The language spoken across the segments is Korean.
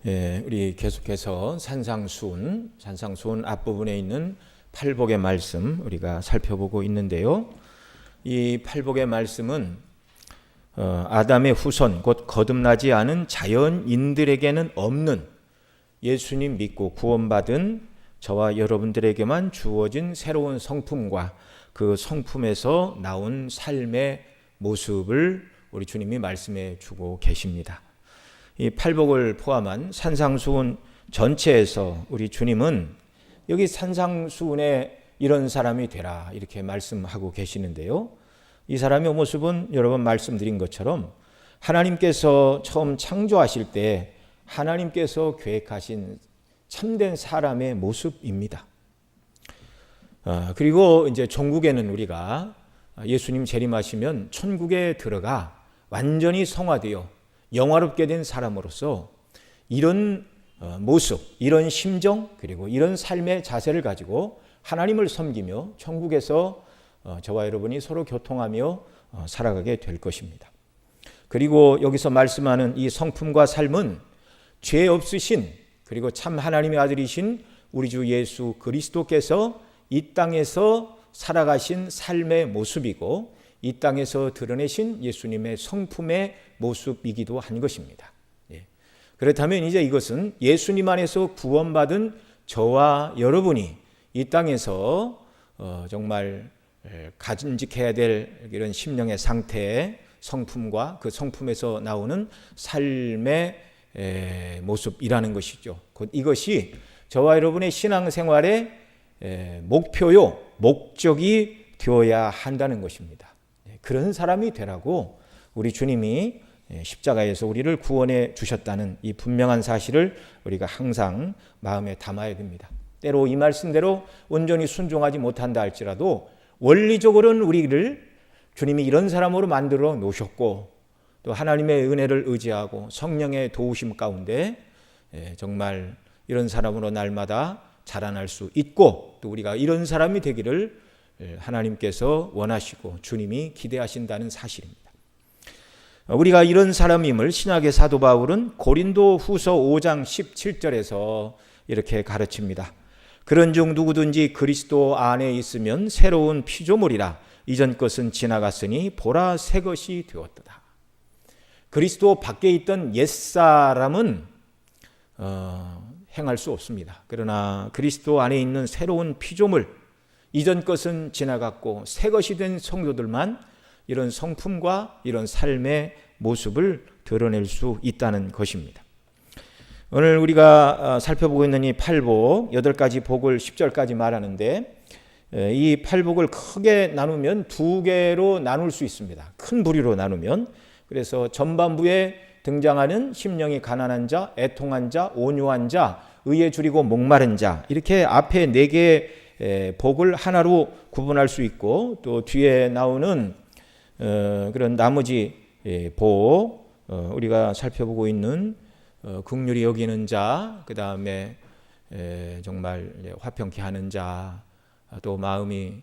우리 계속해서 산상수훈 앞부분에 있는 팔복의 말씀 우리가 살펴보고 있는데요. 이 팔복의 말씀은 아담의 후손 곧 거듭나지 않은 자연인들에게는 없는 예수님 믿고 구원받은 저와 여러분들에게만 주어진 새로운 성품과 그 성품에서 나온 삶의 모습을 우리 주님이 말씀해 주고 계십니다. 이 팔복을 포함한 산상수훈 전체에서 우리 주님은 여기 산상수훈에 이런 사람이 되라 이렇게 말씀하고 계시는데요. 이 사람의 모습은 여러 번 말씀드린 것처럼 하나님께서 처음 창조하실 때 하나님께서 계획하신 참된 사람의 모습입니다. 그리고 이제 종국에는 우리가 예수님 재림하시면 천국에 들어가 완전히 성화되어 영화롭게 된 사람으로서 이런 모습, 이런 심정, 그리고 이런 삶의 자세를 가지고 하나님을 섬기며 천국에서 저와 여러분이 서로 교통하며 살아가게 될 것입니다. 그리고 여기서 말씀하는 이 성품과 삶은 죄 없으신 그리고 참 하나님의 아들이신 우리 주 예수 그리스도께서 이 땅에서 살아가신 삶의 모습이고 이 땅에서 드러내신 예수님의 성품의 모습이기도 한 것입니다. 그렇다면 이제 이것은 예수님 안에서 구원받은 저와 여러분이 이 땅에서 정말 간직해야 될 이런 심령의 상태의 성품과 그 성품에서 나오는 삶의 모습이라는 것이죠. 곧 이것이 저와 여러분의 신앙생활의 목표요, 목적이 되어야 한다는 것입니다. 그런 사람이 되라고 우리 주님이 십자가에서 우리를 구원해 주셨다는 이 분명한 사실을 우리가 항상 마음에 담아야 됩니다. 때로 이 말씀대로 온전히 순종하지 못한다 할지라도 원리적으로는 우리를 주님이 이런 사람으로 만들어 놓으셨고 또 하나님의 은혜를 의지하고 성령의 도우심 가운데 정말 이런 사람으로 날마다 자라날 수 있고 또 우리가 이런 사람이 되기를 하나님께서 원하시고 주님이 기대하신다는 사실입니다. 우리가 이런 사람임을 신약의 사도 바울은 고린도 후서 5장 17절에서 이렇게 가르칩니다. 그런즉 누구든지 그리스도 안에 있으면 새로운 피조물이라 이전 것은 지나갔으니 보라 새 것이 되었도다. 그리스도 밖에 있던 옛사람은 행할 수 없습니다. 그러나 그리스도 안에 있는 새로운 피조물 이전 것은 지나갔고 새 것이 된 성도들만 이런 성품과 이런 삶의 모습을 드러낼 수 있다는 것입니다. 오늘 우리가 살펴보고 있는 이 팔복 8가지 복을 10절까지 말하는데 이 팔복을 크게 나누면 두 개로 나눌 수 있습니다. 큰 부류로 나누면 그래서 전반부에 등장하는 심령이 가난한 자, 애통한 자, 온유한 자, 의에 줄이고 목마른 자 이렇게 앞에 4개의 복을 하나로 구분할 수 있고 또 뒤에 나오는 그런 나머지 복 우리가 살펴보고 있는 긍휼히 여기는 자, 그 다음에 정말 화평케 하는 자, 또 마음이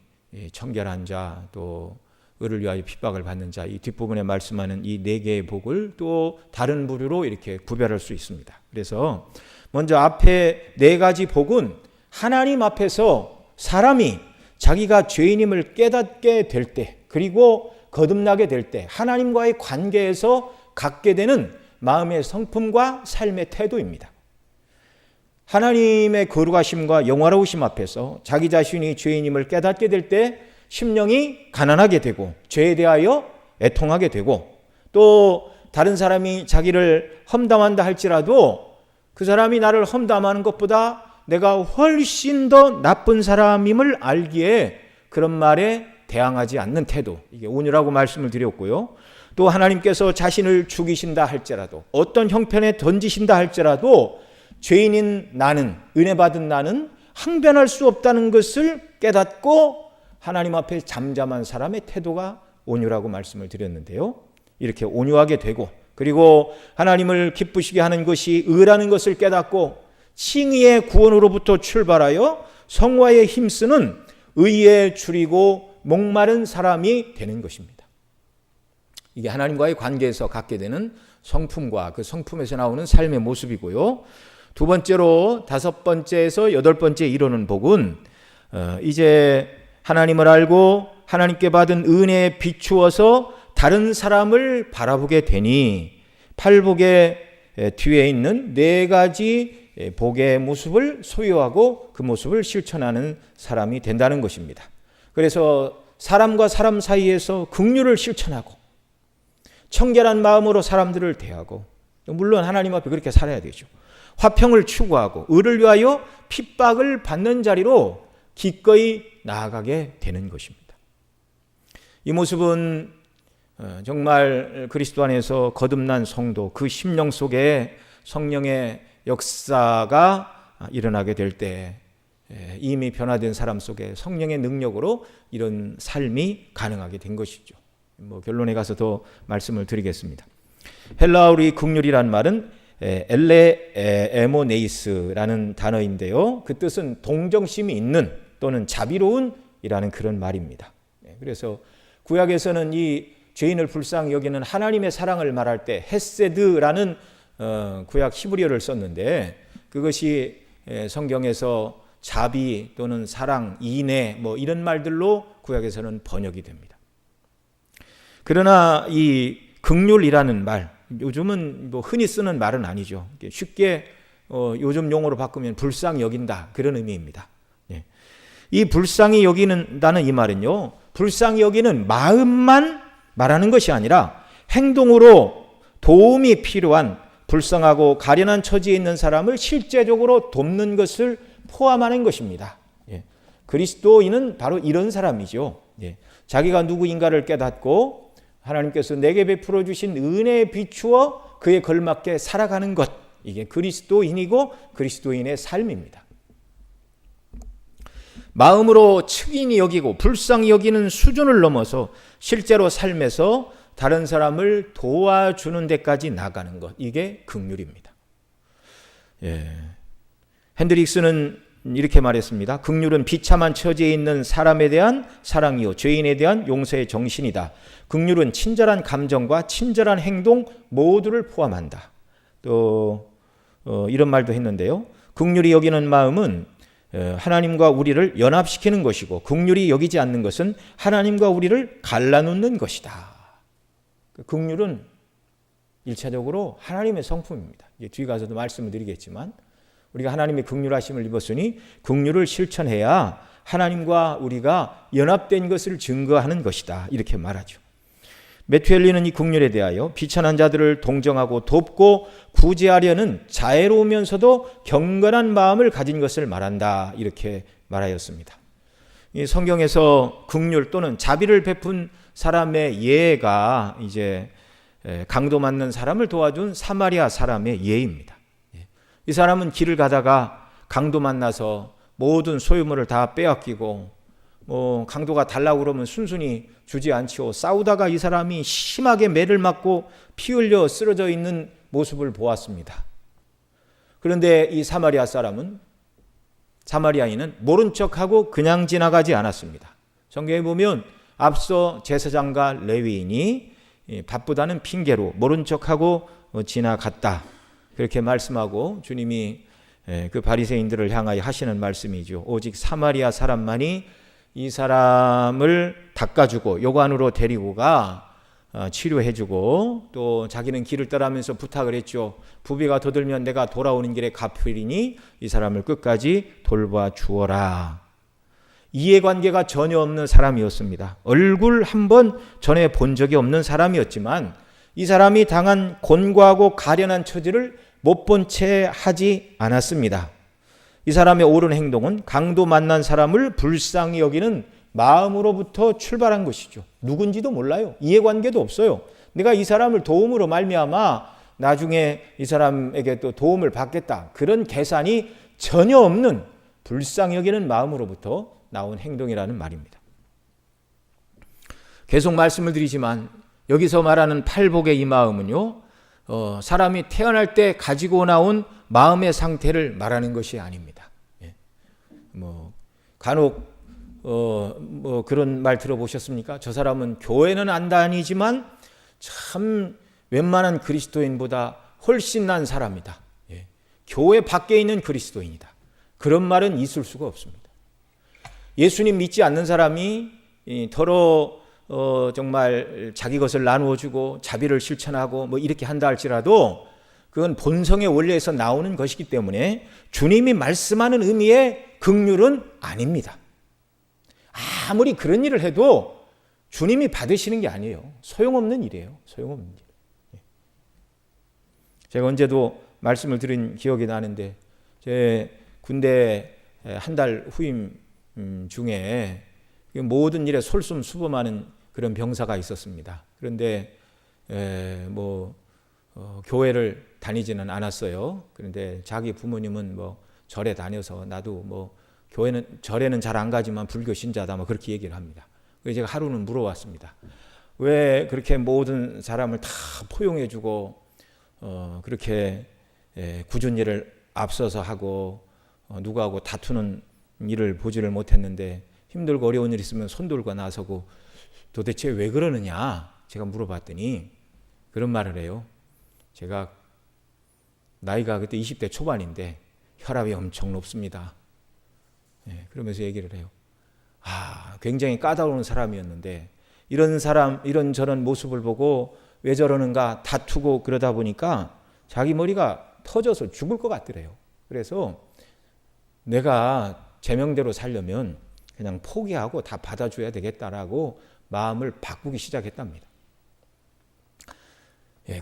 청결한 자, 또 의를 위하여 핍박을 받는 자, 이 뒷부분에 말씀하는 이 4개의 복을 또 다른 부류로 이렇게 구별할 수 있습니다. 그래서 먼저 앞에 4가지 복은 하나님 앞에서 사람이 자기가 죄인임을 깨닫게 될 때 그리고 거듭나게 될 때 하나님과의 관계에서 갖게 되는 마음의 성품과 삶의 태도입니다. 하나님의 거룩하심과 영화로우심 앞에서 자기 자신이 죄인임을 깨닫게 될 때 심령이 가난하게 되고 죄에 대하여 애통하게 되고 또 다른 사람이 자기를 험담한다 할지라도 그 사람이 나를 험담하는 것보다 내가 훨씬 더 나쁜 사람임을 알기에 그런 말에 대항하지 않는 태도, 이게 온유라고 말씀을 드렸고요. 또 하나님께서 자신을 죽이신다 할지라도 어떤 형편에 던지신다 할지라도 죄인인 나는, 은혜 받은 나는 항변할 수 없다는 것을 깨닫고 하나님 앞에 잠잠한 사람의 태도가 온유라고 말씀을 드렸는데요. 이렇게 온유하게 되고 그리고 하나님을 기쁘시게 하는 것이 의라는 것을 깨닫고 칭의의 구원으로부터 출발하여 성화에 힘쓰는 의에 줄이고 목마른 사람이 되는 것입니다. 이게 하나님과의 관계에서 갖게 되는 성품과 그 성품에서 나오는 삶의 모습이고요. 두 번째로 다섯 번째에서 여덟 번째 이루는 복은 이제 하나님을 알고 하나님께 받은 은혜에 비추어서 다른 사람을 바라보게 되니 팔복의 뒤에 있는 네 가지 복의 모습을 소유하고 그 모습을 실천하는 사람이 된다는 것입니다. 그래서 사람과 사람 사이에서 긍휼을 실천하고 청결한 마음으로 사람들을 대하고 물론 하나님 앞에 그렇게 살아야 되죠. 화평을 추구하고 의를 위하여 핍박을 받는 자리로 기꺼이 나아가게 되는 것입니다. 이 모습은 정말 그리스도 안에서 거듭난 성도 그 심령 속에 성령의 역사가 일어나게 될 때 이미 변화된 사람 속에 성령의 능력으로 이런 삶이 가능하게 된 것이죠. 결론에 가서 더 말씀을 드리겠습니다. 헬라어로 이 긍휼이란 말은 엘레에모네이스라는 단어인데요. 그 뜻은 동정심이 있는 또는 자비로운이라는 그런 말입니다. 그래서 구약에서는 이 죄인을 불쌍히 여기는 하나님의 사랑을 말할 때 헤세드라는 구약 히브리어를 썼는데 그것이 성경에서 자비 또는 사랑, 인애 이런 말들로 구약에서는 번역이 됩니다. 그러나 이 긍휼이라는 말, 요즘은 흔히 쓰는 말은 아니죠. 쉽게 요즘 용어로 바꾸면 불쌍히 여긴다 그런 의미입니다. 이 불쌍히 여기는다는 이 말은요, 불쌍히 여기는 마음만 말하는 것이 아니라 행동으로 도움이 필요한 불쌍하고 가련한 처지에 있는 사람을 실제적으로 돕는 것을 포함하는 것입니다. 그리스도인은 바로 이런 사람이죠. 자기가 누구인가를 깨닫고 하나님께서 내게 베풀어 주신 은혜에 비추어 그에 걸맞게 살아가는 것, 이게 그리스도인이고 그리스도인의 삶입니다. 마음으로 측인히 여기고 불쌍히 여기는 수준을 넘어서 실제로 삶에서 다른 사람을 도와주는 데까지 나가는 것, 이게 긍휼입니다. 핸드릭스는 이렇게 말했습니다. 긍휼은 비참한 처지에 있는 사람에 대한 사랑이요 죄인에 대한 용서의 정신이다. 긍휼은 친절한 감정과 친절한 행동 모두를 포함한다. 또 이런 말도 했는데요. 긍휼이 여기는 마음은 하나님과 우리를 연합시키는 것이고 긍휼이 여기지 않는 것은 하나님과 우리를 갈라놓는 것이다. 긍휼은 일차적으로 하나님의 성품입니다. 뒤에 가서도 말씀을 드리겠지만 우리가 하나님의 긍휼하심을 입었으니 긍휼을 실천해야 하나님과 우리가 연합된 것을 증거하는 것이다. 이렇게 말하죠. 메투엘리는 이 긍휼에 대하여 비천한 자들을 동정하고 돕고 구제하려는 자애로우면서도 경건한 마음을 가진 것을 말한다. 이렇게 말하였습니다. 이 성경에서 긍휼 또는 자비를 베푼 사람의 예가 이제 강도 맞는 사람을 도와준 사마리아 사람의 예입니다. 이 사람은 길을 가다가 강도 만나서 모든 소유물을 다 빼앗기고 강도가 달라고 그러면 순순히 주지 않지요. 싸우다가 이 사람이 심하게 매를 맞고 피 흘려 쓰러져 있는 모습을 보았습니다. 그런데 이 사마리아인은 모른 척하고 그냥 지나가지 않았습니다. 성경에 보면 앞서 제사장과 레위인이 바쁘다는 핑계로 모른 척하고 지나갔다. 그렇게 말씀하고 주님이 그 바리새인들을 향하여 하시는 말씀이죠. 오직 사마리아 사람만이 이 사람을 닦아주고 요관으로 데리고 가 치료해주고 또 자기는 길을 떠나면서 부탁을 했죠. 부비가 더 들면 내가 돌아오는 길에 갚으리니 이 사람을 끝까지 돌봐 주어라. 이해관계가 전혀 없는 사람이었습니다. 얼굴 한번 전에 본 적이 없는 사람이었지만 이 사람이 당한 곤고하고 가련한 처지를 못 본 채 하지 않았습니다. 이 사람의 옳은 행동은 강도 만난 사람을 불쌍히 여기는 마음으로부터 출발한 것이죠. 누군지도 몰라요. 이해관계도 없어요. 내가 이 사람을 도움으로 말미암아 나중에 이 사람에게 또 도움을 받겠다. 그런 계산이 전혀 없는 불쌍히 여기는 마음으로부터 나온 행동이라는 말입니다. 계속 말씀을 드리지만 여기서 말하는 팔복의 이 마음은요, 사람이 태어날 때 가지고 나온 마음의 상태를 말하는 것이 아닙니다. 간혹 그런 말 들어보셨습니까? 저 사람은 교회는 안 다니지만 참 웬만한 그리스도인보다 훨씬 난 사람이다. 교회 밖에 있는 그리스도인이다. 그런 말은 있을 수가 없습니다. 예수님 믿지 않는 사람이 더러 정말 자기 것을 나누어주고 자비를 실천하고 뭐 이렇게 한다 할지라도 그건 본성의 원리에서 나오는 것이기 때문에 주님이 말씀하는 의미의 긍휼은 아닙니다. 아무리 그런 일을 해도 주님이 받으시는 게 아니에요. 소용없는 일이에요. 소용없는 일. 제가 언제도 말씀을 드린 기억이 나는데 제 군대 한 달 후임 중에 모든 일에 솔선수범하는 그런 병사가 있었습니다. 그런데 교회를 다니지는 않았어요. 그런데 자기 부모님은 뭐 절에 다녀서 나도 뭐 절에는 잘 안 가지만 불교 신자다 뭐 그렇게 얘기를 합니다. 그래서 제가 하루는 물어봤습니다. 왜 그렇게 모든 사람을 다 포용해주고 그렇게 굳은 일을 앞서서 하고 누구하고 다투는 일을 보지를 못했는데 힘들고 어려운 일 있으면 손들고 나서고 도대체 왜 그러느냐 제가 물어봤더니 그런 말을 해요. 제가 나이가 그때 20대 초반인데 혈압이 엄청 높습니다. 그러면서 얘기를 해요. 굉장히 까다로운 사람이었는데 이런 저런 모습을 보고 왜 저러는가 다투고 그러다 보니까 자기 머리가 터져서 죽을 것 같더래요. 그래서 내가 제 명대로 살려면 그냥 포기하고 다 받아줘야 되겠다라고 마음을 바꾸기 시작했답니다.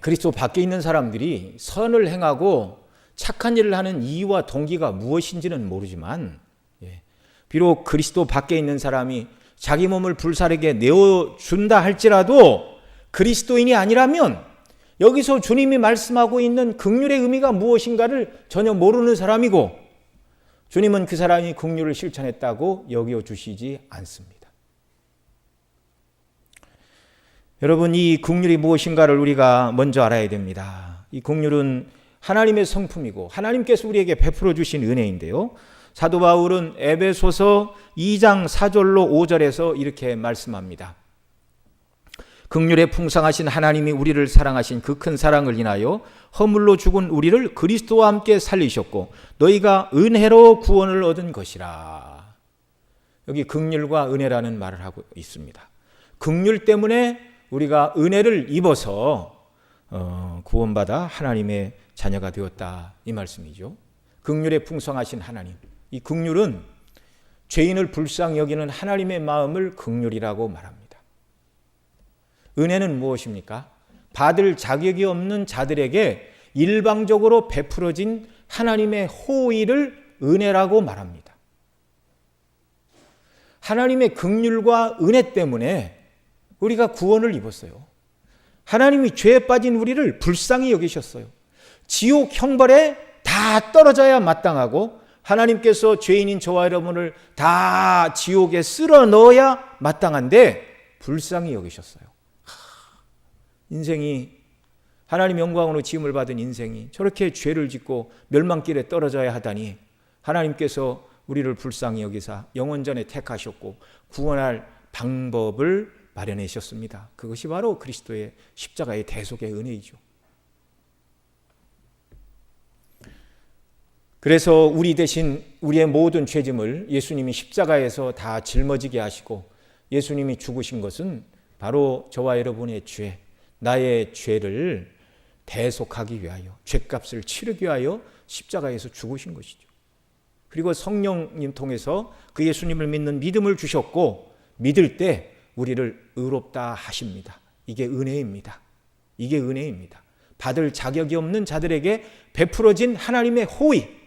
그리스도 밖에 있는 사람들이 선을 행하고 착한 일을 하는 이유와 동기가 무엇인지는 모르지만 비록 그리스도 밖에 있는 사람이 자기 몸을 불사르게 내어준다 할지라도 그리스도인이 아니라면 여기서 주님이 말씀하고 있는 긍휼의 의미가 무엇인가를 전혀 모르는 사람이고 주님은 그 사람이 긍휼을 실천했다고 여겨주시지 않습니다. 여러분, 이 긍휼이 무엇인가를 우리가 먼저 알아야 됩니다. 이 긍휼은 하나님의 성품이고 하나님께서 우리에게 베풀어 주신 은혜인데요. 사도 바울은 에베소서 2장 4절로 5절에서 이렇게 말씀합니다. 긍휼에 풍성하신 하나님이 우리를 사랑하신 그 큰 사랑을 인하여 허물로 죽은 우리를 그리스도와 함께 살리셨고 너희가 은혜로 구원을 얻은 것이라. 여기 긍휼과 은혜라는 말을 하고 있습니다. 긍휼 때문에 우리가 은혜를 입어서 구원받아 하나님의 자녀가 되었다 이 말씀이죠. 긍휼에 풍성하신 하나님. 이 긍휼은 죄인을 불쌍히 여기는 하나님의 마음을 긍휼이라고 말합니다. 은혜는 무엇입니까? 받을 자격이 없는 자들에게 일방적으로 베풀어진 하나님의 호의를 은혜라고 말합니다. 하나님의 긍휼과 은혜 때문에 우리가 구원을 입었어요. 하나님이 죄에 빠진 우리를 불쌍히 여기셨어요. 지옥 형벌에 다 떨어져야 마땅하고 하나님께서 죄인인 저와 여러분을 다 지옥에 쓸어 넣어야 마땅한데 불쌍히 여기셨어요. 인생이 하나님 영광으로 지음을 받은 인생이 저렇게 죄를 짓고 멸망길에 떨어져야 하다니 하나님께서 우리를 불쌍히 여기사 영원전에 택하셨고 구원할 방법을 마련하셨습니다. 그것이 바로 그리스도의 십자가의 대속의 은혜이죠. 그래서 우리 대신 우리의 모든 죄짐을 예수님이 십자가에서 다 짊어지게 하시고 예수님이 죽으신 것은 바로 저와 여러분의 죄, 나의 죄를 대속하기 위하여, 죄값을 치르기 위하여 십자가에서 죽으신 것이죠. 그리고 성령님 통해서 그 예수님을 믿는 믿음을 주셨고 믿을 때 우리를 의롭다 하십니다. 이게 은혜입니다. 이게 은혜입니다. 받을 자격이 없는 자들에게 베풀어진 하나님의 호의,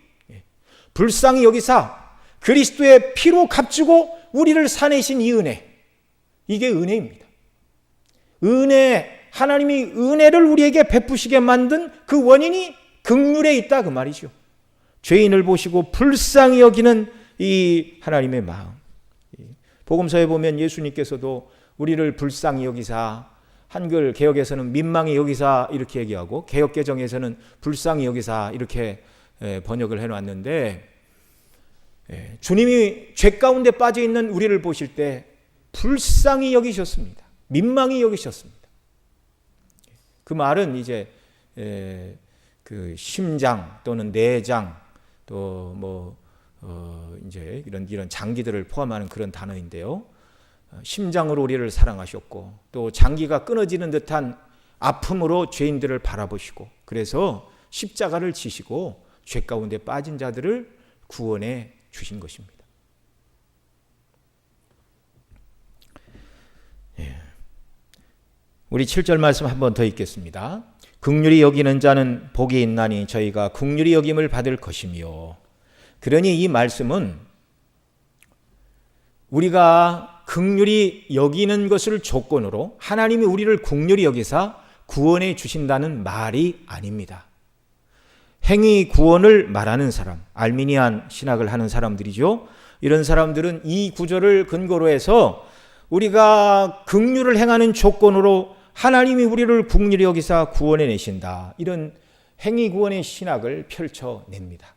불쌍히 여기사 그리스도의 피로 값주고 우리를 사내신 이 은혜, 이게 은혜입니다. 은혜, 하나님이 은혜를 우리에게 베푸시게 만든 그 원인이 긍휼에 있다 그 말이죠. 죄인을 보시고 불쌍히 여기는 이 하나님의 마음. 복음서에 보면 예수님께서도 우리를 불쌍히 여기사, 한글 개역에서는 민망히 여기사 이렇게 얘기하고 개역개정에서는 불쌍히 여기사 이렇게 번역을 해놨는데 주님이 죄 가운데 빠져있는 우리를 보실 때 불쌍히 여기셨습니다. 민망히 여기셨습니다. 그 말은 이제 그 심장 또는 내장 또 뭐 이제 이런 장기들을 포함하는 그런 단어인데요. 심장으로 우리를 사랑하셨고 또 장기가 끊어지는 듯한 아픔으로 죄인들을 바라보시고 그래서 십자가를 지시고 죄 가운데 빠진 자들을 구원해 주신 것입니다. 우리 7절 말씀 한 번 더 읽겠습니다. 긍휼히 여기는 자는 복이 있나니 저희가 긍휼히 여김을 받을 것이며. 그러니 이 말씀은 우리가 긍휼히 여기는 것을 조건으로 하나님이 우리를 긍휼히 여기사 구원해 주신다는 말이 아닙니다. 행위 구원을 말하는 사람, 알미니안 신학을 하는 사람들이죠. 이런 사람들은 이 구절을 근거로 해서 우리가 긍휼을 행하는 조건으로 하나님이 우리를 긍휼히 여기사 구원해 내신다. 이런 행위 구원의 신학을 펼쳐냅니다.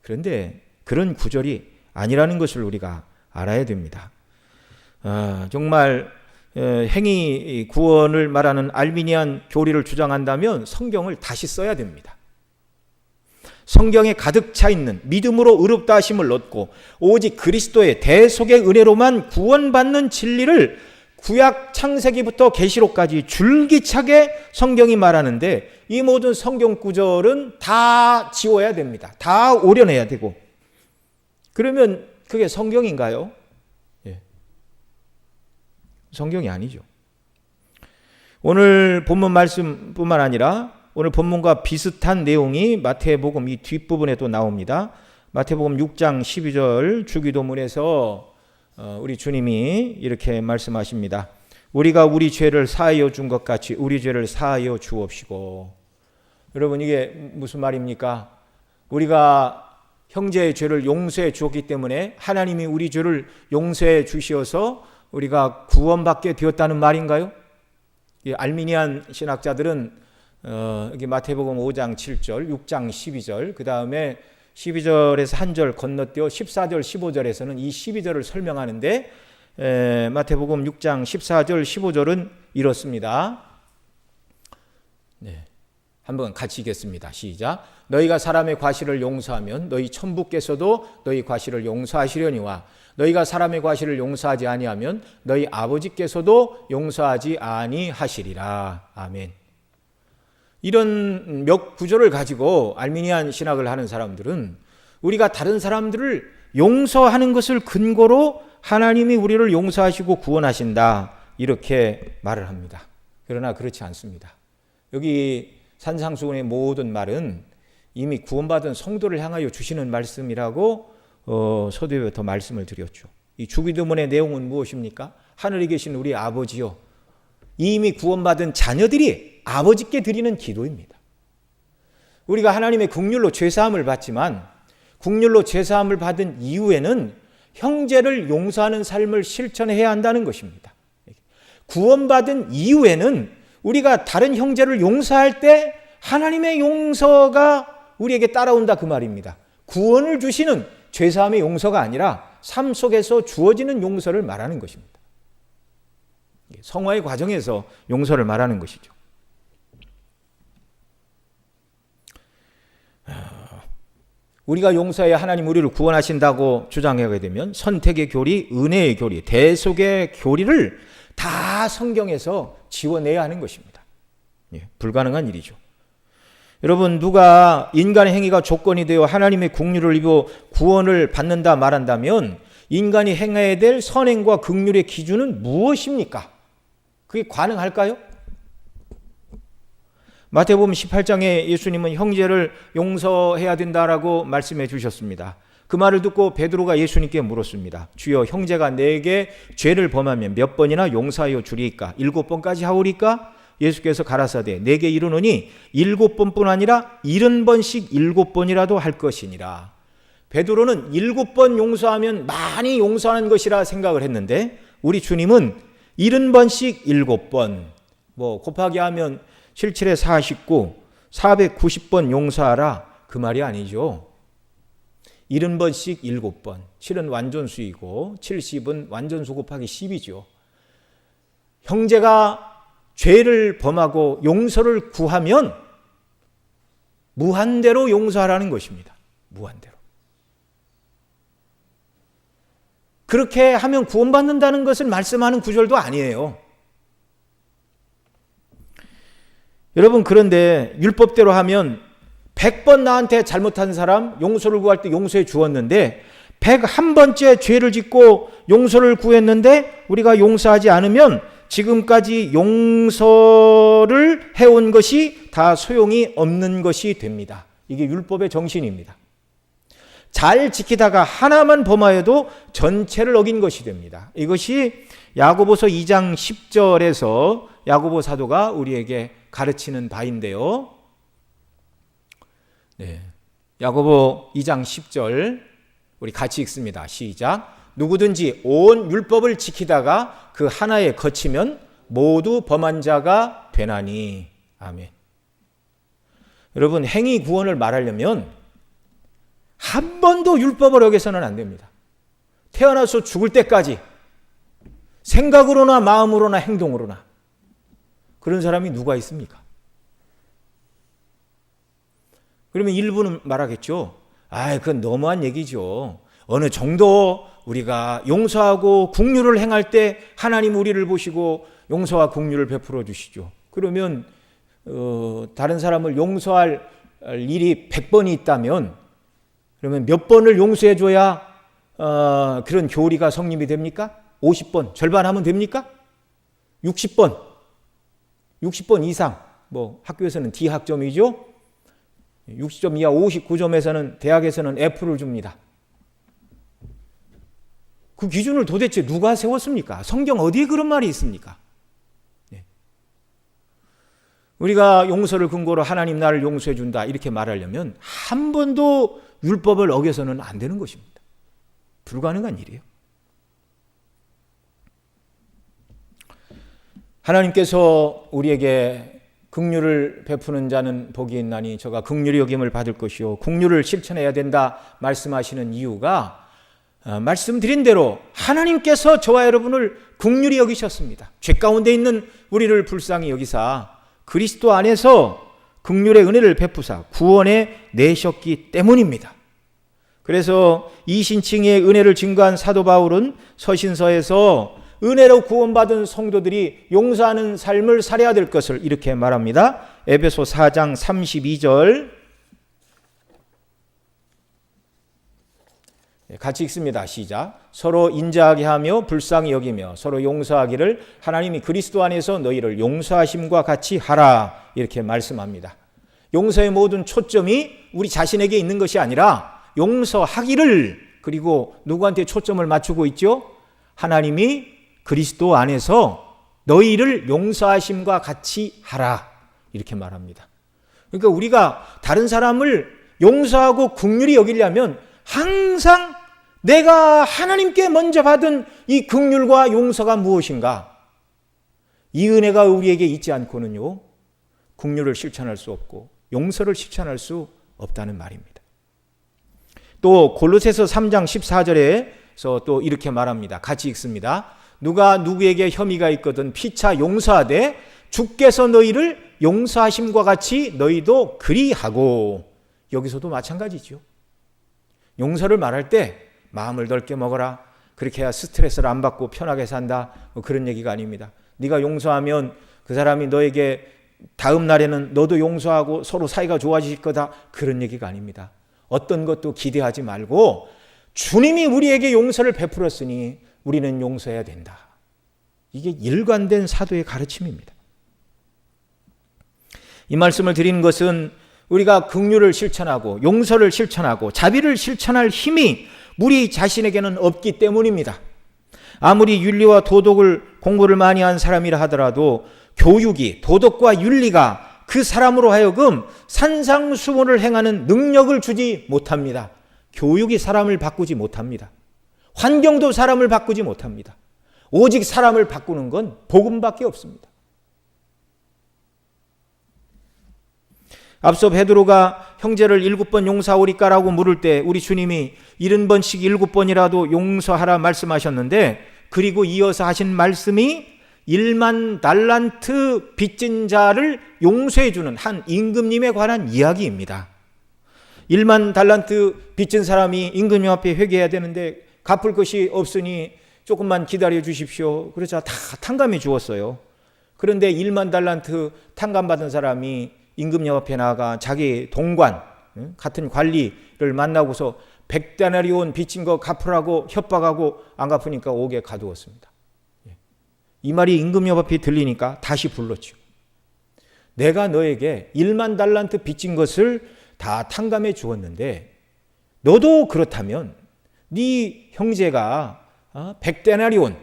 그런데 그런 구절이 아니라는 것을 우리가 알아야 됩니다. 정말 행위 구원을 말하는 알미니안 교리를 주장한다면 성경을 다시 써야 됩니다. 성경에 가득 차 있는 믿음으로 의롭다 하심을 얻고 오직 그리스도의 대속의 은혜로만 구원받는 진리를 구약 창세기부터 계시록까지 줄기차게 성경이 말하는데 이 모든 성경 구절은 다 지워야 됩니다. 다 오려내야 되고. 그러면 그게 성경인가요? 예. 성경이 아니죠. 오늘 본문 말씀뿐만 아니라 오늘 본문과 비슷한 내용이 마태복음 이 뒷부분에 또 나옵니다. 마태복음 6장 12절 주기도문에서 우리 주님이 이렇게 말씀하십니다. 우리가 우리 죄를 사하여 준 것 같이 우리 죄를 사하여 주옵시고. 여러분 이게 무슨 말입니까? 우리가 형제의 죄를 용서해 주었기 때문에 하나님이 우리 죄를 용서해 주시어서 우리가 구원받게 되었다는 말인가요? 이 알미니안 신학자들은 여기 마태복음 5장 7절, 6장 12절, 그 다음에 12절에서 한 절 건너뛰어 14절, 15절에서는 이 12절을 설명하는데 마태복음 6장 14절, 15절은 이렇습니다. 네, 한번 같이 읽겠습니다. 시작. 너희가 사람의 과실을 용서하면 너희 천부께서도 너희 과실을 용서하시려니와 너희가 사람의 과실을 용서하지 아니하면 너희 아버지께서도 용서하지 아니하시리라. 아멘. 이런 몇 구절을 가지고 알미니안 신학을 하는 사람들은 우리가 다른 사람들을 용서하는 것을 근거로 하나님이 우리를 용서하시고 구원하신다 이렇게 말을 합니다. 그러나 그렇지 않습니다. 여기 산상수훈의 모든 말은 이미 구원받은 성도를 향하여 주시는 말씀이라고 서두에부터 말씀을 드렸죠. 이 주기도문의 내용은 무엇입니까? 하늘에 계신 우리 아버지요, 이미 구원받은 자녀들이 아버지께 드리는 기도입니다. 우리가 하나님의 긍휼로 죄사함을 받지만 긍휼로 죄사함을 받은 이후에는 형제를 용서하는 삶을 실천해야 한다는 것입니다. 구원받은 이후에는 우리가 다른 형제를 용서할 때 하나님의 용서가 우리에게 따라온다 그 말입니다. 구원을 주시는 죄사함의 용서가 아니라 삶 속에서 주어지는 용서를 말하는 것입니다. 성화의 과정에서 용서를 말하는 것이죠. 우리가 용서해야 하나님 우리를 구원하신다고 주장하게 되면 선택의 교리, 은혜의 교리, 대속의 교리를 다 성경에서 지워내야 하는 것입니다. 불가능한 일이죠. 여러분, 누가 인간의 행위가 조건이 되어 하나님의 긍휼을 입어 구원을 받는다 말한다면 인간이 행해야 될 선행과 긍휼의 기준은 무엇입니까? 그게 가능할까요? 마태복음 18장에 예수님은 형제를 용서해야 된다라고 말씀해 주셨습니다. 그 말을 듣고 베드로가 예수님께 물었습니다. 주여, 형제가 내게 죄를 범하면 몇 번이나 용서하여 주리이까? 7번까지 하오리까? 예수께서 가라사대 내게 이르노니 7번뿐 아니라 70번씩 7번이라도 할 것이니라. 베드로는 7번 용서하면 많이 용서하는 것이라 생각을 했는데 우리 주님은 70번씩 7번, 곱하기 하면 77에 49, 490번 용서하라 그 말이 아니죠. 70번씩 7번, 7은 완전수이고 70은 완전수 곱하기 10이죠. 형제가 죄를 범하고 용서를 구하면 무한대로 용서하라는 것입니다. 무한대로. 그렇게 하면 구원받는다는 것을 말씀하는 구절도 아니에요. 여러분, 그런데 율법대로 하면 100번 나한테 잘못한 사람 용서를 구할 때 용서해 주었는데 101번째 죄를 짓고 용서를 구했는데 우리가 용서하지 않으면 지금까지 용서를 해온 것이 다 소용이 없는 것이 됩니다. 이게 율법의 정신입니다. 잘 지키다가 하나만 범하여도 전체를 어긴 것이 됩니다. 이것이 야고보서 2장 10절에서 야고보 사도가 우리에게 가르치는 바인데요. 네. 야고보 2장 10절 우리 같이 읽습니다. 시작. 누구든지 온 율법을 지키다가 그 하나에 거치면 모두 범한 자가 되나니. 아멘. 여러분, 행위 구원을 말하려면 한 번도 율법을 어겨서는 안 됩니다. 태어나서 죽을 때까지 생각으로나 마음으로나 행동으로나. 그런 사람이 누가 있습니까? 그러면 일부는 말하겠죠. 그건 너무한 얘기죠. 어느 정도 우리가 용서하고 긍휼을 행할 때 하나님 우리를 보시고 용서와 긍휼을 베풀어 주시죠. 그러면 다른 사람을 용서할 일이 100번이 있다면 그러면 몇 번을 용서해 줘야 그런 교리가 성립이 됩니까? 50번, 절반하면 됩니까? 60번 이상, 학교에서는 D학점이죠. 60점 이하 59점에서는 대학에서는 F를 줍니다. 그 기준을 도대체 누가 세웠습니까? 성경 어디에 그런 말이 있습니까? 네. 우리가 용서를 근거로 하나님 나를 용서해 준다 이렇게 말하려면 한 번도 율법을 어겨서는 안 되는 것입니다. 불가능한 일이에요. 하나님께서 우리에게 긍휼을 베푸는 자는 복이 있나니 저가 긍휼히 여김을 받을 것이요 긍휼을 실천해야 된다 말씀하시는 이유가 말씀드린 대로 하나님께서 저와 여러분을 긍휼히 여기셨습니다. 죄 가운데 있는 우리를 불쌍히 여기사 그리스도 안에서 긍휼의 은혜를 베푸사 구원에 내셨기 때문입니다. 그래서 이신칭의 은혜를 증거한 사도 바울은 서신서에서 은혜로 구원받은 성도들이 용서하는 삶을 살아야 될 것을 이렇게 말합니다. 에베소 4장 32절 같이 읽습니다. 시작. 서로 인자하게 하며 불쌍히 여기며 서로 용서하기를 하나님이 그리스도 안에서 너희를 용서하심과 같이 하라 이렇게 말씀합니다. 용서의 모든 초점이 우리 자신에게 있는 것이 아니라 용서하기를, 그리고 누구한테 초점을 맞추고 있죠? 하나님이 그리스도 안에서 너희를 용서하심과 같이 하라 이렇게 말합니다. 그러니까 우리가 다른 사람을 용서하고 긍휼히 여기려면 항상 내가 하나님께 먼저 받은 이 긍휼과 용서가 무엇인가, 이 은혜가 우리에게 있지 않고는요 긍휼을 실천할 수 없고 용서를 실천할 수 없다는 말입니다. 또 골로새서 3장 14절에서 또 이렇게 말합니다. 같이 읽습니다. 누가 누구에게 혐의가 있거든 피차 용서하되 주께서 너희를 용서하심과 같이 너희도 그리하고. 여기서도 마찬가지죠. 용서를 말할 때 마음을 넓게 먹어라, 그렇게 해야 스트레스를 안 받고 편하게 산다, 그런 얘기가 아닙니다. 네가 용서하면 그 사람이 너에게 다음 날에는 너도 용서하고 서로 사이가 좋아질 거다, 그런 얘기가 아닙니다. 어떤 것도 기대하지 말고 주님이 우리에게 용서를 베풀었으니 우리는 용서해야 된다. 이게 일관된 사도의 가르침입니다. 이 말씀을 드리는 것은 우리가 긍휼을 실천하고 용서를 실천하고 자비를 실천할 힘이 우리 자신에게는 없기 때문입니다. 아무리 윤리와 도덕을 공부를 많이 한 사람이라 하더라도 교육이, 도덕과 윤리가 그 사람으로 하여금 산상수훈을 행하는 능력을 주지 못합니다. 교육이 사람을 바꾸지 못합니다. 환경도 사람을 바꾸지 못합니다. 오직 사람을 바꾸는 건 복음밖에 없습니다. 앞서 베드로가 형제를 7번 용서하오리까라고 물을 때 우리 주님이 70번씩 7번이라도 용서하라 말씀하셨는데, 그리고 이어서 하신 말씀이 1만 달란트 빚진 자를 용서해 주는 한 임금님에 관한 이야기입니다. 1만 달란트 빚진 사람이 임금님 앞에 회개해야 되는데 갚을 것이 없으니 조금만 기다려 주십시오. 그래서 다 탕감해 주었어요. 그런데 1만 달란트 탕감받은 사람이 임금님 앞에 나아가 자기 동관, 같은 관리를 만나고서 100데나리온 빚진 거 갚으라고 협박하고 안 갚으니까 옥에 가두었습니다. 이 말이 임금님 앞에 들리니까 다시 불렀죠. 내가 너에게 1만 달란트 빚진 것을 다 탕감해 주었는데 너도 그렇다면 네 형제가 100데나리온,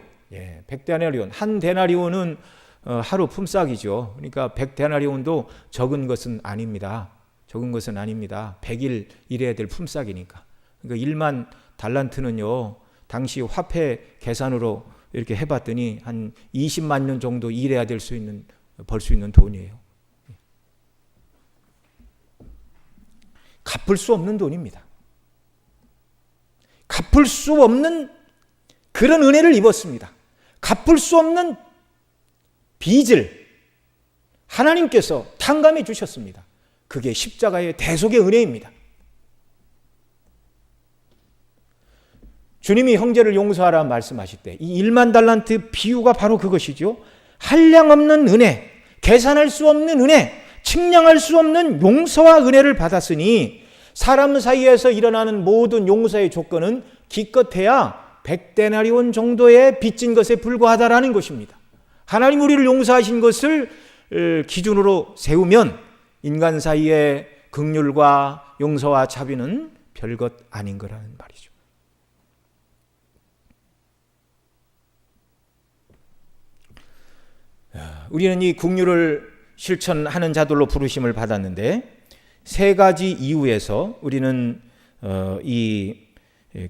100데나리온, 한 데나리온은 하루 품삯이죠. 그러니까 100데나리온도 적은 것은 아닙니다. 적은 것은 아닙니다. 100일 일해야 될 품삯이니까. 그러니까 1만 달란트는요, 당시 화폐 계산으로 이렇게 해봤더니 한 20만 년 정도 일해야 벌 수 있는 돈이에요. 갚을 수 없는 돈입니다. 갚을 수 없는 그런 은혜를 입었습니다. 갚을 수 없는 빚을 하나님께서 탕감해 주셨습니다. 그게 십자가의 대속의 은혜입니다. 주님이 형제를 용서하라 말씀하실 때 이 1만 달란트 비유가 바로 그것이죠. 한량없는 은혜, 계산할 수 없는 은혜, 측량할 수 없는 용서와 은혜를 받았으니 사람 사이에서 일어나는 모든 용서의 조건은 기껏해야 100데나리온 정도의 빚진 것에 불과하다라는 것입니다. 하나님 우리를 용서하신 것을 기준으로 세우면 인간 사이의 긍휼과 용서와 자비는 별것 아닌 거라는 말이죠. 우리는 이 긍휼을 실천하는 자들로 부르심을 받았는데 세 가지 이유에서 우리는 이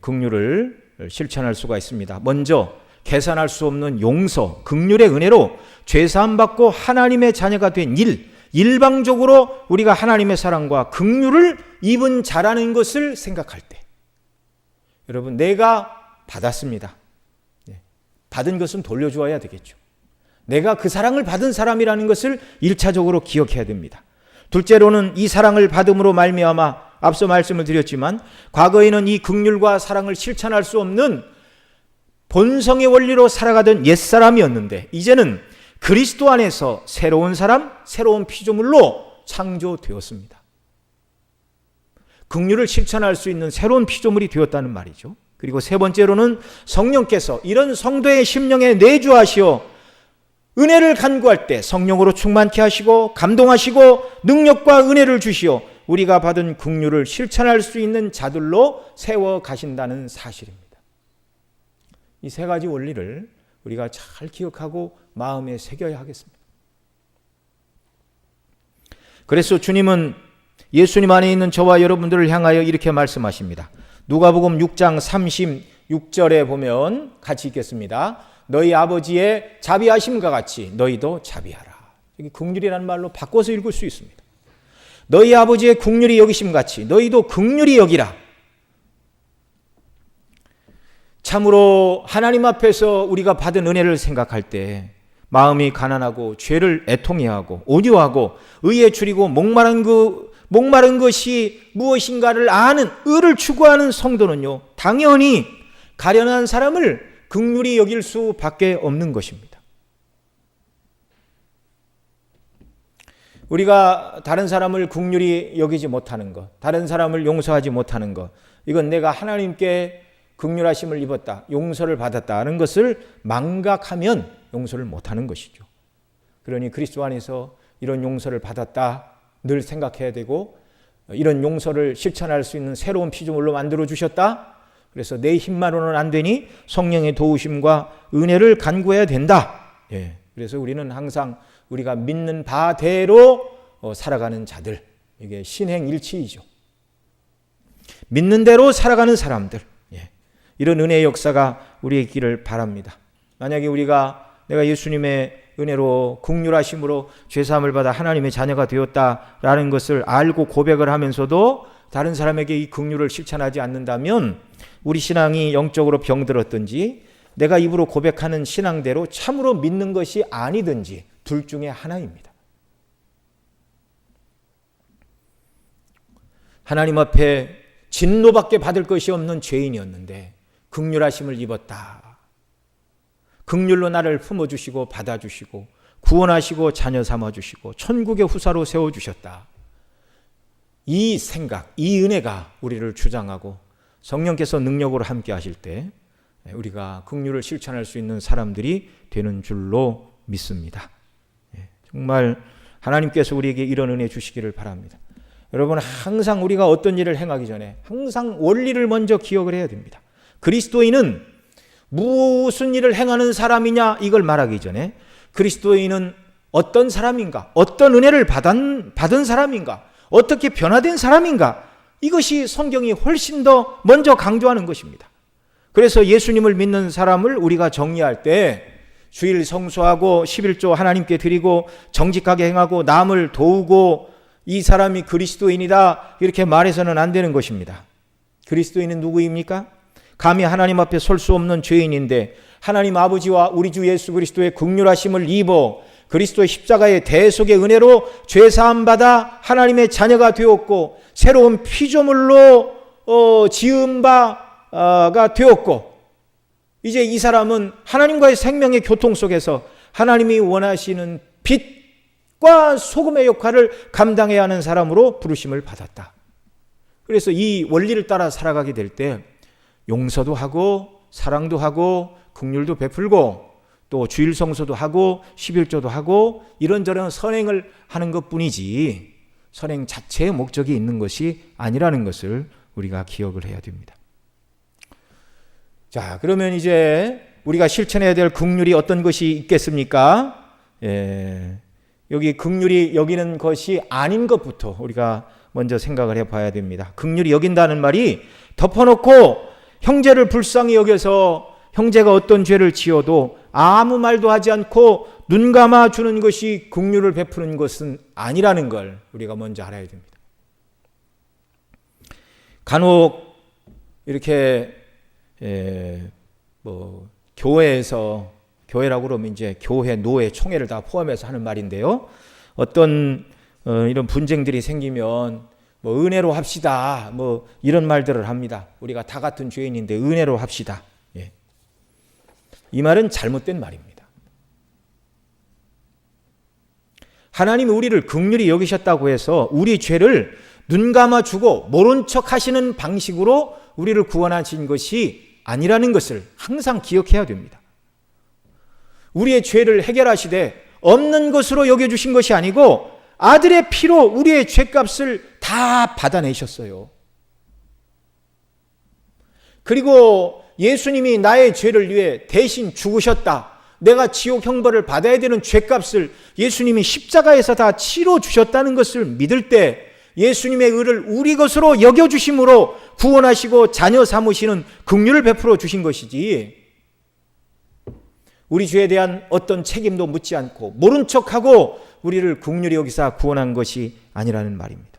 긍휼을 실천할 수가 있습니다. 먼저 계산할 수 없는 용서, 긍휼의 은혜로 죄사함 받고 하나님의 자녀가 된 일방적으로 우리가 하나님의 사랑과 긍휼을 입은 자라는 것을 생각할 때, 여러분, 내가 받았습니다. 받은 것은 돌려주어야 되겠죠. 내가 그 사랑을 받은 사람이라는 것을 1차적으로 기억해야 됩니다. 둘째로는 이 사랑을 받음으로 말미암아 앞서 말씀을 드렸지만 과거에는 이 긍휼과 사랑을 실천할 수 없는 본성의 원리로 살아가던 옛사람이었는데 이제는 그리스도 안에서 새로운 사람, 새로운 피조물로 창조되었습니다. 긍휼을 실천할 수 있는 새로운 피조물이 되었다는 말이죠. 그리고 세 번째로는 성령께서 이런 성도의 심령에 내주하시어 은혜를 간구할 때 성령으로 충만케 하시고 감동하시고 능력과 은혜를 주시어 우리가 받은 긍휼을 실천할 수 있는 자들로 세워 가신다는 사실입니다. 이 세 가지 원리를 우리가 잘 기억하고 마음에 새겨야 하겠습니다. 그래서 주님은 예수님 안에 있는 저와 여러분들을 향하여 이렇게 말씀하십니다. 누가복음 6장 36절에 보면 같이 읽겠습니다. 너희 아버지의 자비하심과 같이 너희도 자비하라. 여기 긍휼이라는 말로 바꿔서 읽을 수 있습니다. 너희 아버지의 긍휼이 여기심 같이 너희도 긍휼히 여기라. 참으로 하나님 앞에서 우리가 받은 은혜를 생각할 때 마음이 가난하고 죄를 애통해하고 온유하고 의에 줄이고 목마른 것이 무엇인가를 아는 의를 추구하는 성도는요, 당연히 가련한 사람을 긍휼히 여길 수밖에 없는 것입니다. 우리가 다른 사람을 긍휼히 여기지 못하는 것, 다른 사람을 용서하지 못하는 것, 이건 내가 하나님께 긍휼하심을 입었다, 용서를 받았다 하는 것을 망각하면 용서를 못하는 것이죠. 그러니 그리스도 안에서 이런 용서를 받았다 늘 생각해야 되고, 이런 용서를 실천할 수 있는 새로운 피조물로 만들어 주셨다. 그래서 내 힘만으로는 안 되니 성령의 도우심과 은혜를 간구해야 된다. 그래서 우리는 항상 우리가 믿는 바대로 살아가는 자들, 이게 신행일치이죠. 믿는 대로 살아가는 사람들, 이런 은혜의 역사가 우리의 있기를 바랍니다. 만약에 내가 예수님의 은혜로 긍휼하심으로 죄사함을 받아 하나님의 자녀가 되었다라는 것을 알고 고백을 하면서도 다른 사람에게 이 긍휼을 실천하지 않는다면 우리 신앙이 영적으로 병들었든지 내가 입으로 고백하는 신앙대로 참으로 믿는 것이 아니든지 둘 중에 하나입니다. 하나님 앞에 진노밖에 받을 것이 없는 죄인이었는데 긍휼하심을 입었다. 긍휼로 나를 품어주시고 받아주시고 구원하시고 자녀 삼아주시고 천국의 후사로 세워주셨다. 이 생각, 이 은혜가 우리를 주장하고 성령께서 능력으로 함께 하실 때 우리가 긍휼을 실천할 수 있는 사람들이 되는 줄로 믿습니다. 정말 하나님께서 우리에게 이런 은혜 주시기를 바랍니다. 여러분, 항상 우리가 어떤 일을 행하기 전에 항상 원리를 먼저 기억을 해야 됩니다. 그리스도인은 무슨 일을 행하는 사람이냐 이걸 말하기 전에 그리스도인은 어떤 사람인가, 어떤 은혜를 받은 사람인가, 어떻게 변화된 사람인가, 이것이 성경이 훨씬 더 먼저 강조하는 것입니다. 그래서 예수님을 믿는 사람을 우리가 정리할 때 주일 성수하고 11조 하나님께 드리고 정직하게 행하고 남을 도우고 이 사람이 그리스도인이다 이렇게 말해서는 안 되는 것입니다. 그리스도인은 누구입니까? 감히 하나님 앞에 설 수 없는 죄인인데 하나님 아버지와 우리 주 예수 그리스도의 긍휼하심을 입어 그리스도의 십자가의 대속의 은혜로 죄사함 받아 하나님의 자녀가 되었고 새로운 피조물로 지은 바가 되었고 이제 이 사람은 하나님과의 생명의 교통 속에서 하나님이 원하시는 빛과 소금의 역할을 감당해야 하는 사람으로 부르심을 받았다. 그래서 이 원리를 따라 살아가게 될 때 용서도 하고 사랑도 하고 긍휼도 베풀고 또 주일 성수도 하고 11조도 하고 이런저런 선행을 하는 것뿐이지 선행 자체의 목적이 있는 것이 아니라는 것을 우리가 기억을 해야 됩니다. 자, 그러면 이제 우리가 실천해야 될 긍휼이 어떤 것이 있겠습니까? 여기 긍휼이 여기는 것이 아닌 것부터 우리가 먼저 생각을 해봐야 됩니다. 긍휼이 여긴다는 말이 덮어놓고 형제를 불쌍히 여겨서 형제가 어떤 죄를 지어도 아무 말도 하지 않고 눈 감아 주는 것이 긍휼을 베푸는 것은 아니라는 걸 우리가 먼저 알아야 됩니다. 간혹 이렇게 교회에서 교회라고 그러면 이제 교회, 노회, 총회를 다 포함해서 하는 말인데요. 어떤 이런 분쟁들이 생기면 은혜로 합시다. 이런 말들을 합니다. 우리가 다 같은 죄인인데 은혜로 합시다. 이 말은 잘못된 말입니다. 하나님이 우리를 긍휼히 여기셨다고 해서 우리 죄를 눈 감아주고 모른 척 하시는 방식으로 우리를 구원하신 것이 아니라는 것을 항상 기억해야 됩니다. 우리의 죄를 해결하시되 없는 것으로 여겨주신 것이 아니고 아들의 피로 우리의 죄값을 다 받아내셨어요. 그리고 예수님이 나의 죄를 위해 대신 죽으셨다. 내가 지옥 형벌을 받아야 되는 죄값을 예수님이 십자가에서 다 치러주셨다는 것을 믿을 때 예수님의 의를 우리 것으로 여겨주심으로 구원하시고 자녀 삼으시는 긍휼을 베풀어 주신 것이지 우리 죄에 대한 어떤 책임도 묻지 않고 모른 척하고 우리를 긍휼히 여기사 구원한 것이 아니라는 말입니다.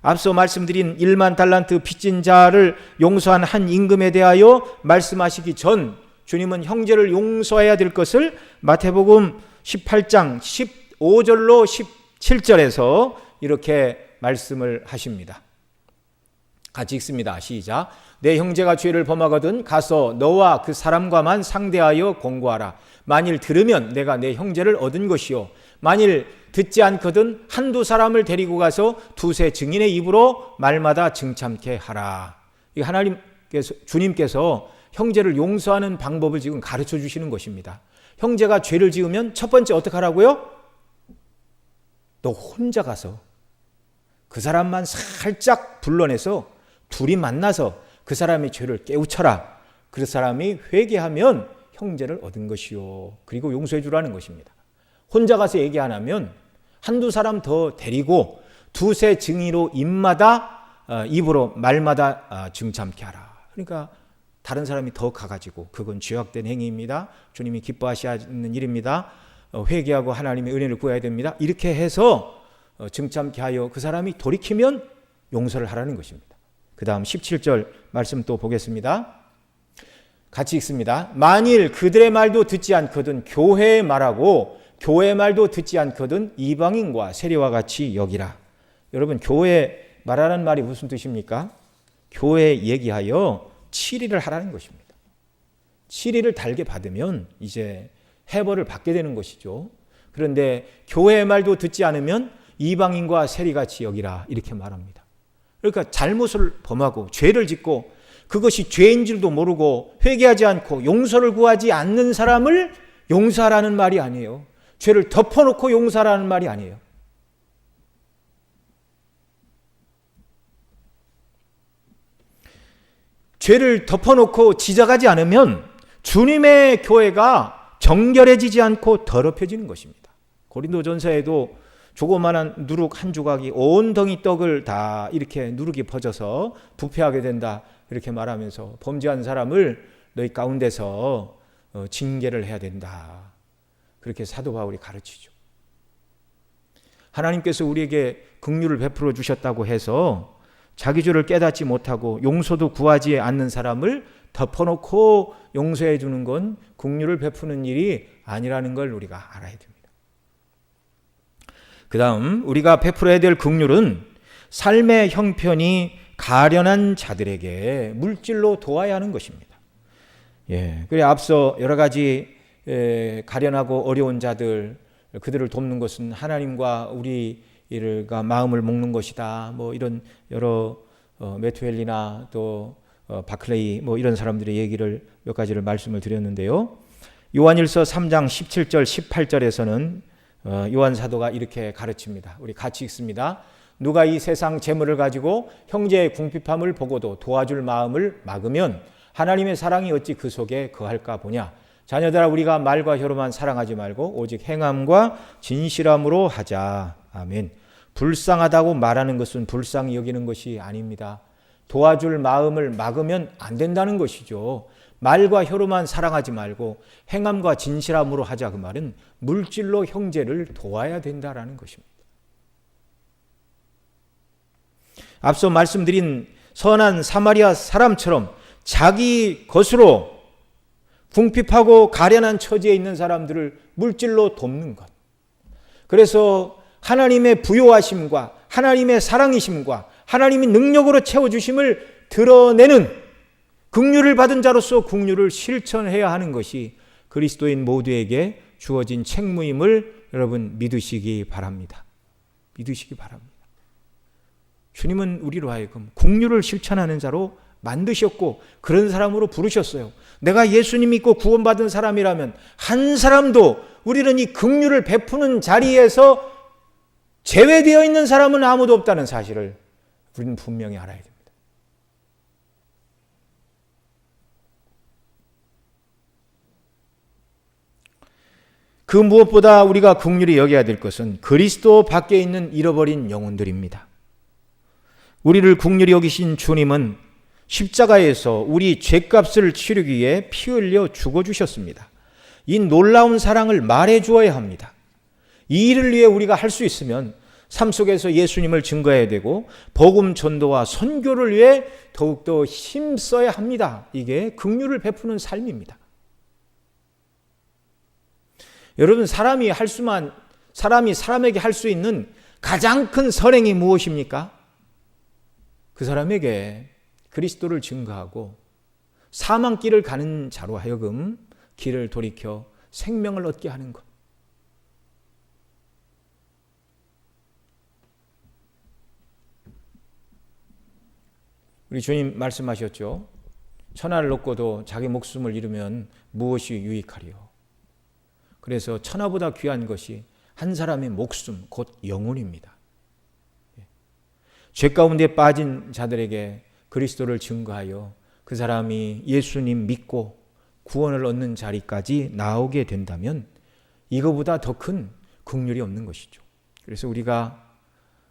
앞서 말씀드린 1만 달란트 빚진 자를 용서한 한 임금에 대하여 말씀하시기 전 주님은 형제를 용서해야 될 것을 마태복음 18장 15절로 17절에서 이렇게 말씀을 하십니다. 같이 읽습니다. 시작. 내 형제가 죄를 범하거든 가서 너와 그 사람과만 상대하여 공고하라. 만일 들으면 내가 내 형제를 얻은 것이요 만일 듣지 않거든 한두 사람을 데리고 가서 두세 증인의 입으로 말마다 증참케 하라. 하나님께서 주님께서 형제를 용서하는 방법을 지금 가르쳐 주시는 것입니다. 형제가 죄를 지으면 첫 번째 어떻게 하라고요? 너 혼자 가서 그 사람만 살짝 불러내서 둘이 만나서 그 사람의 죄를 깨우쳐라. 그 사람이 회개하면 형제를 얻은 것이요. 그리고 용서해 주라는 것입니다. 혼자 가서 얘기 안 하면 한두 사람 더 데리고 두세 증인으로 입으로 말마다 증참케 하라. 그러니까 다른 사람이 더 가가지고 그건 죄악된 행위입니다. 주님이 기뻐하시는 일입니다. 회개하고 하나님의 은혜를 구해야 됩니다. 이렇게 해서 증참케 하여 그 사람이 돌이키면 용서를 하라는 것입니다. 그 다음 17절 말씀 또 보겠습니다. 같이 읽습니다. 만일 그들의 말도 듣지 않거든 교회의 말하고 교회의 말도 듣지 않거든 이방인과 세리와 같이 여기라. 여러분, 교회 말하라는 말이 무슨 뜻입니까? 교회 얘기하여 7일을 하라는 것입니다. 7일을 달게 받으면 이제 해벌을 받게 되는 것이죠. 그런데 교회의 말도 듣지 않으면 이방인과 세리같이 여기라 이렇게 말합니다. 그러니까 잘못을 범하고 죄를 짓고 그것이 죄인 줄도 모르고 회개하지 않고 용서를 구하지 않는 사람을 용서하라는 말이 아니에요. 죄를 덮어놓고 용서하라는 말이 아니에요. 죄를 덮어놓고 지적하지 않으면 주님의 교회가 정결해지지 않고 더럽혀지는 것입니다. 고린도전서에도 조그마한 누룩 한 조각이 온 덩이 떡을 다 이렇게 누룩이 퍼져서 부패하게 된다 이렇게 말하면서 범죄한 사람을 너희 가운데서 징계를 해야 된다. 그렇게 사도 바울이 가르치죠. 하나님께서 우리에게 긍휼을 베풀어 주셨다고 해서 자기 죄를 깨닫지 못하고 용서도 구하지 않는 사람을 덮어놓고 용서해 주는 건 긍휼을 베푸는 일이 아니라는 걸 우리가 알아야 됩니다. 그 다음 우리가 베풀어야 될 긍휼은 삶의 형편이 가련한 자들에게 물질로 도와야 하는 것입니다. 그래 앞서 여러 가지 가련하고 어려운 자들 그들을 돕는 것은 하나님과 우리가 마음을 먹는 것이다. 뭐 이런 여러 메투엘리나 또 바클레이 뭐 이런 사람들의 얘기를 몇 가지를 말씀을 드렸는데요. 요한일서 3장 17절 18절에서는 요한 사도가 이렇게 가르칩니다. 우리 같이 읽습니다. 누가 이 세상 재물을 가지고 형제의 궁핍함을 보고도 도와줄 마음을 막으면 하나님의 사랑이 어찌 그 속에 거할까 보냐. 자녀들아 우리가 말과 혀로만 사랑하지 말고 오직 행함과 진실함으로 하자. 아멘. 불쌍하다고 말하는 것은 불쌍히 여기는 것이 아닙니다. 도와줄 마음을 막으면 안 된다는 것이죠. 말과 혀로만 사랑하지 말고 행함과 진실함으로 하자. 그 말은 물질로 형제를 도와야 된다라는 것입니다. 앞서 말씀드린 선한 사마리아 사람처럼 자기 것으로 궁핍하고 가련한 처지에 있는 사람들을 물질로 돕는 것. 그래서 하나님의 부요하심과 하나님의 사랑이심과 하나님의 능력으로 채워주심을 드러내는 긍휼을 받은 자로서 긍휼을 실천해야 하는 것이 그리스도인 모두에게 주어진 책무임을 여러분 믿으시기 바랍니다. 믿으시기 바랍니다. 주님은 우리로 하여금 긍휼을 실천하는 자로 만드셨고 그런 사람으로 부르셨어요. 내가 예수님 믿고 구원받은 사람이라면 한 사람도 우리는 이 긍휼을 베푸는 자리에서 제외되어 있는 사람은 아무도 없다는 사실을 우리는 분명히 알아야 됩니다. 그 무엇보다 우리가 긍휼히 여겨야 될 것은 그리스도 밖에 있는 잃어버린 영혼들입니다. 우리를 긍휼히 여기신 주님은 십자가에서 우리 죄값을 치르기 위해 피 흘려 죽어주셨습니다. 이 놀라운 사랑을 말해 주어야 합니다. 이 일을 위해 우리가 할 수 있으면 삶 속에서 예수님을 증거해야 되고 복음 전도와 선교를 위해 더욱더 힘써야 합니다. 이게 긍휼을 베푸는 삶입니다. 여러분, 사람이 사람에게 할 수 있는 가장 큰 선행이 무엇입니까? 그 사람에게 그리스도를 증거하고 사망길을 가는 자로 하여금 길을 돌이켜 생명을 얻게 하는 것. 우리 주님 말씀하셨죠. 천하를 얻고도 자기 목숨을 잃으면 무엇이 유익하리요. 그래서 천하보다 귀한 것이 한 사람의 목숨, 곧 영혼입니다. 죄 가운데 빠진 자들에게 그리스도를 증거하여 그 사람이 예수님 믿고 구원을 얻는 자리까지 나오게 된다면 이거보다 더 큰 긍휼이 없는 것이죠. 그래서 우리가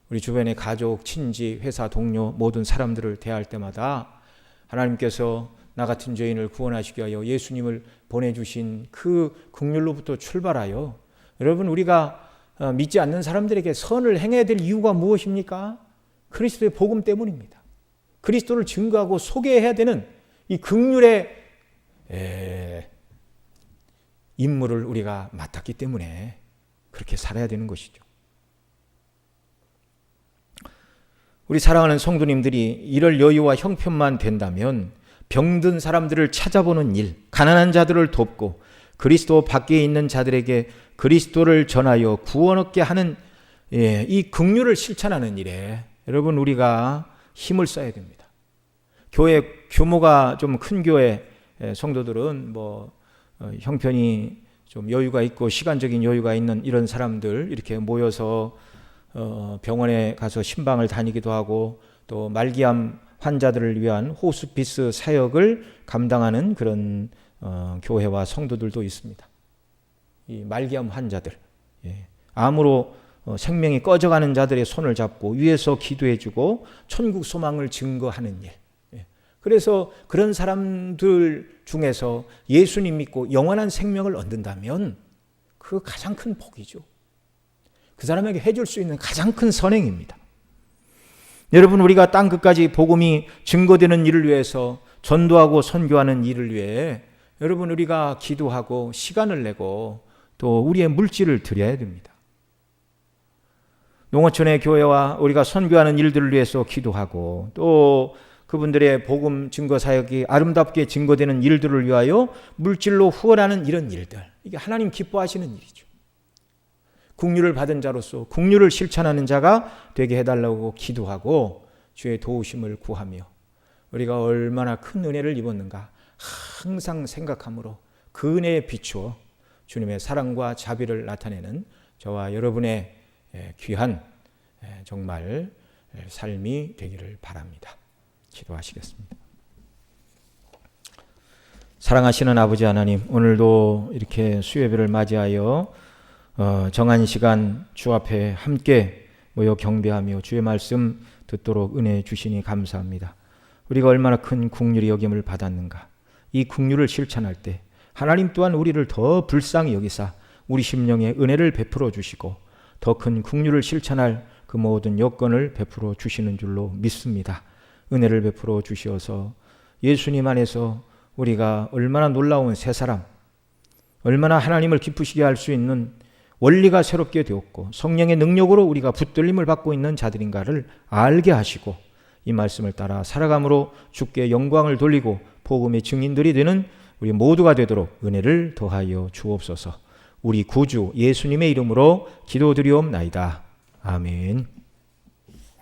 우리 주변의 가족, 친지, 회사, 동료 모든 사람들을 대할 때마다 하나님께서 나 같은 죄인을 구원하시기 위하여 예수님을 보내주신 그 긍휼로부터 출발하여 여러분 우리가 믿지 않는 사람들에게 선을 행해야 될 이유가 무엇입니까? 그리스도의 복음 때문입니다. 그리스도를 증거하고 소개해야 되는 이 긍휼의 임무를 우리가 맡았기 때문에 그렇게 살아야 되는 것이죠. 우리 사랑하는 성도님들이 이럴 여유와 형편만 된다면 병든 사람들을 찾아보는 일, 가난한 자들을 돕고 그리스도 밖에 있는 자들에게 그리스도를 전하여 구원 얻게 하는 이 긍휼을 실천하는 일에 여러분 우리가 힘을 써야 됩니다. 교회 규모가 좀 큰 교회 성도들은 형편이 좀 여유가 있고 시간적인 여유가 있는 이런 사람들 이렇게 모여서 병원에 가서 신방을 다니기도 하고 또 말기암 환자들을 위한 호스피스 사역을 감당하는 그런 교회와 성도들도 있습니다. 이 말기암 환자들, 암으로 생명이 꺼져가는 자들의 손을 잡고 위에서 기도해주고 천국 소망을 증거하는 일. 그래서 그런 사람들 중에서 예수님 믿고 영원한 생명을 얻는다면 그 가장 큰 복이죠. 그 사람에게 해줄 수 있는 가장 큰 선행입니다. 여러분 우리가 땅 끝까지 복음이 증거되는 일을 위해서 전도하고 선교하는 일을 위해 여러분 우리가 기도하고 시간을 내고 또 우리의 물질을 드려야 됩니다. 농어촌의 교회와 우리가 선교하는 일들을 위해서 기도하고 또 그분들의 복음 증거 사역이 아름답게 증거되는 일들을 위하여 물질로 후원하는 이런 일들, 이게 하나님 기뻐하시는 일이죠. 긍휼을 받은 자로서 긍휼을 실천하는 자가 되게 해달라고 기도하고 주의 도우심을 구하며 우리가 얼마나 큰 은혜를 입었는가 항상 생각함으로 그 은혜에 비추어 주님의 사랑과 자비를 나타내는 저와 여러분의 귀한 정말 삶이 되기를 바랍니다. 기도하시겠습니다. 사랑하시는 아버지 하나님, 오늘도 이렇게 수요예배를 맞이하여 정한 시간 주 앞에 함께 모여 경배하며 주의 말씀 듣도록 은혜 주시니 감사합니다. 우리가 얼마나 큰 긍휼의 여김을 받았는가. 이 긍휼을 실천할 때 하나님 또한 우리를 더 불쌍히 여기사 우리 심령에 은혜를 베풀어 주시고 더 큰 긍휼을 실천할 그 모든 여건을 베풀어 주시는 줄로 믿습니다. 은혜를 베풀어 주시어서 예수님 안에서 우리가 얼마나 놀라운 새 사람, 얼마나 하나님을 기쁘시게 할 수 있는 원리가 새롭게 되었고 성령의 능력으로 우리가 붙들림을 받고 있는 자들인가를 알게 하시고 이 말씀을 따라 살아감으로 주께 영광을 돌리고 복음의 증인들이 되는 우리 모두가 되도록 은혜를 더하여 주옵소서. 우리 구주 예수님의 이름으로 기도드리옵나이다. 아멘.